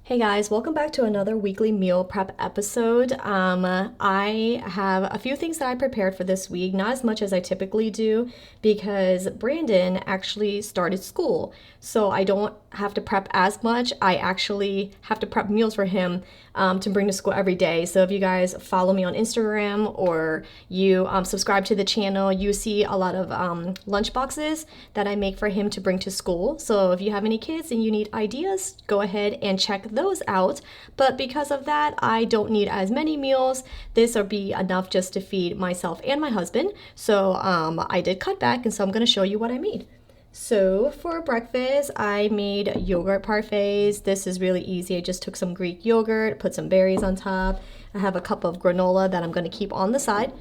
Hey guys, welcome back to another weekly meal prep episode. I have a few things that I prepared for this week, not as much as I typically do because Brandon actually started school. So I don't have to prep as much. I actually have to prep meals for him to bring to school every day. So if you guys follow me on Instagram or you subscribe to the channel, you see a lot of lunch boxes that I make for him to bring to school. So if you have any kids and you need ideas, go ahead and check those out. But because of that, I don't need as many meals. This will be enough just to feed myself and my husband. So I did cut back, and so I'm going to show you what I made. So for breakfast, I made yogurt parfaits. This is really easy. I just took some Greek yogurt, put some berries on top. I have a cup of granola that I'm going to keep on the side.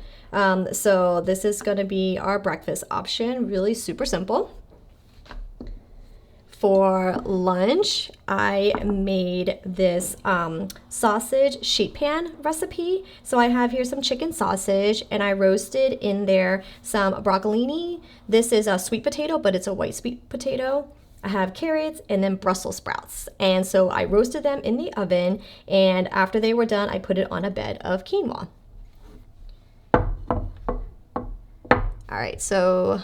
So this is going to be our breakfast option. Really super simple. For lunch, I made this sausage sheet pan recipe. So I have here some chicken sausage, and I roasted in there some broccolini. This is a sweet potato, but it's a white sweet potato. I have carrots and then Brussels sprouts. And so I roasted them in the oven, and after they were done, I put it on a bed of quinoa. All right, so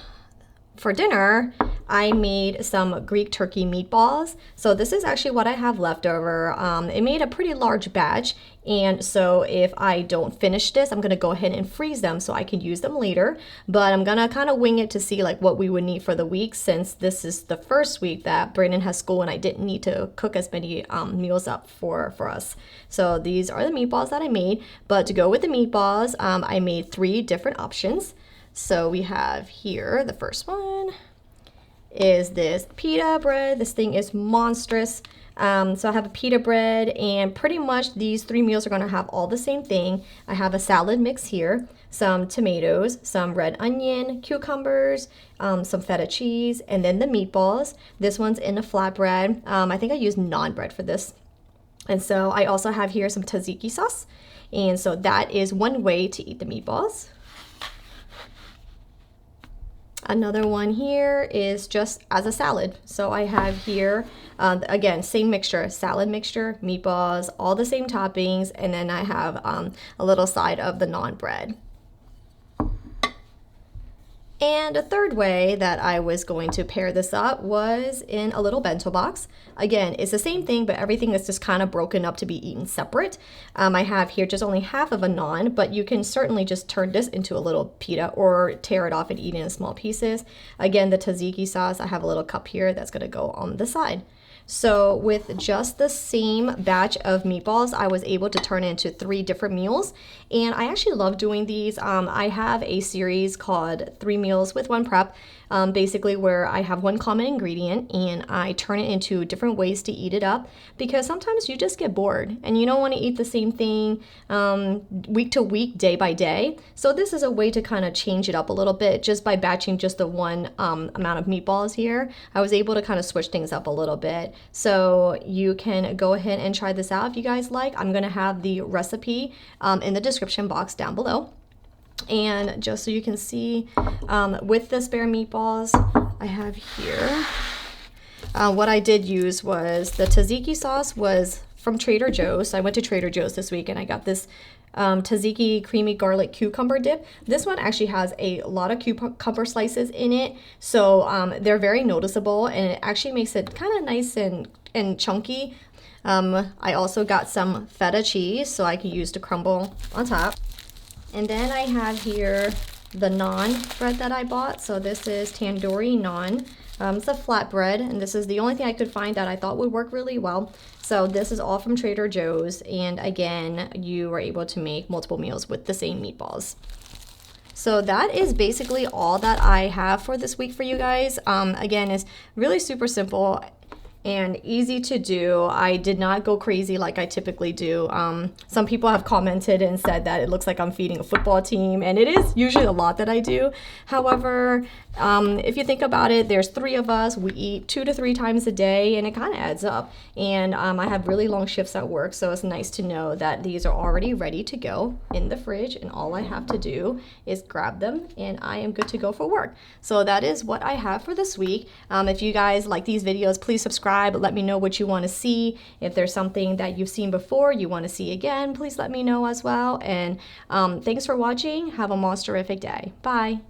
for dinner, I made some Greek turkey meatballs. So this is actually what I have left over. It made a pretty large batch. And so if I don't finish this, I'm gonna go ahead and freeze them so I can use them later. But I'm gonna kind of wing it to see like what we would need for the week, since this is the first week that Brandon has school and I didn't need to cook as many meals up for us. So these are the meatballs that I made. But to go with the meatballs, I made 3 different options. So we have here, the first one is this pita bread. This thing is monstrous. So I have a pita bread, and pretty much these 3 meals are going to have all the same thing. I have a salad mix here, some tomatoes, some red onion, cucumbers, some feta cheese, and then the meatballs. This one's in a flatbread. I think I used naan bread for this. And so I also have here some tzatziki sauce. And so that is one way to eat the meatballs. Another one here is just as a salad. So I have here, again, same mixture, salad mixture, meatballs, all the same toppings, and then I have a little side of the naan bread. And a third way that I was going to pair this up was in a little bento box. Again, it's the same thing, but everything is just kind of broken up to be eaten separate. I have here just only half of a naan, but you can certainly just turn this into a little pita or tear it off and eat it in small pieces. Again, the tzatziki sauce, I have a little cup here that's gonna go on the side. So with just the same batch of meatballs, I was able to turn it into 3 different meals. And I actually love doing these. I have a series called 3 Meals with 1 Prep, basically where I have 1 common ingredient and I turn it into different ways to eat it up, because sometimes you just get bored and you don't want to eat the same thing week to week, day by day. So this is a way to kind of change it up a little bit just by batching just the 1 amount of meatballs here. I was able to kind of switch things up a little bit. So you can go ahead and try this out if you guys like. I'm going to have the recipe in the description box down below. And just so you can see, with the spare meatballs I have here, what I did use was the tzatziki sauce was from Trader Joe's. So I went to Trader Joe's this week and I got this tzatziki creamy garlic cucumber dip. This one actually has a lot of cucumber slices in it, so they're very noticeable, and it actually makes it kind of nice and chunky. I also got some feta cheese, so I can use to crumble on top. And then I have here the naan bread that I bought. So this is tandoori naan. It's a flatbread, and this is the only thing I could find that I thought would work really well. So this is all from Trader Joe's, and again, you are able to make multiple meals with the same meatballs. So that is basically all that I have for this week for you guys. Again, it's really super simple and easy to do. I did not go crazy like I typically do. Some people have commented and said that it looks like I'm feeding a football team, and it is usually a lot that I do. However, if you think about it, there's 3 of us. We eat 2 to 3 times a day, and it kind of adds up. And I have really long shifts at work, so it's nice to know that these are already ready to go in the fridge, and all I have to do is grab them, and I am good to go for work. So that is what I have for this week. If you guys like these videos, please subscribe subscribe. Let me know what you want to see. If there's something that you've seen before you want to see again, please let me know as well. And thanks for watching. Have a most terrific day. Bye.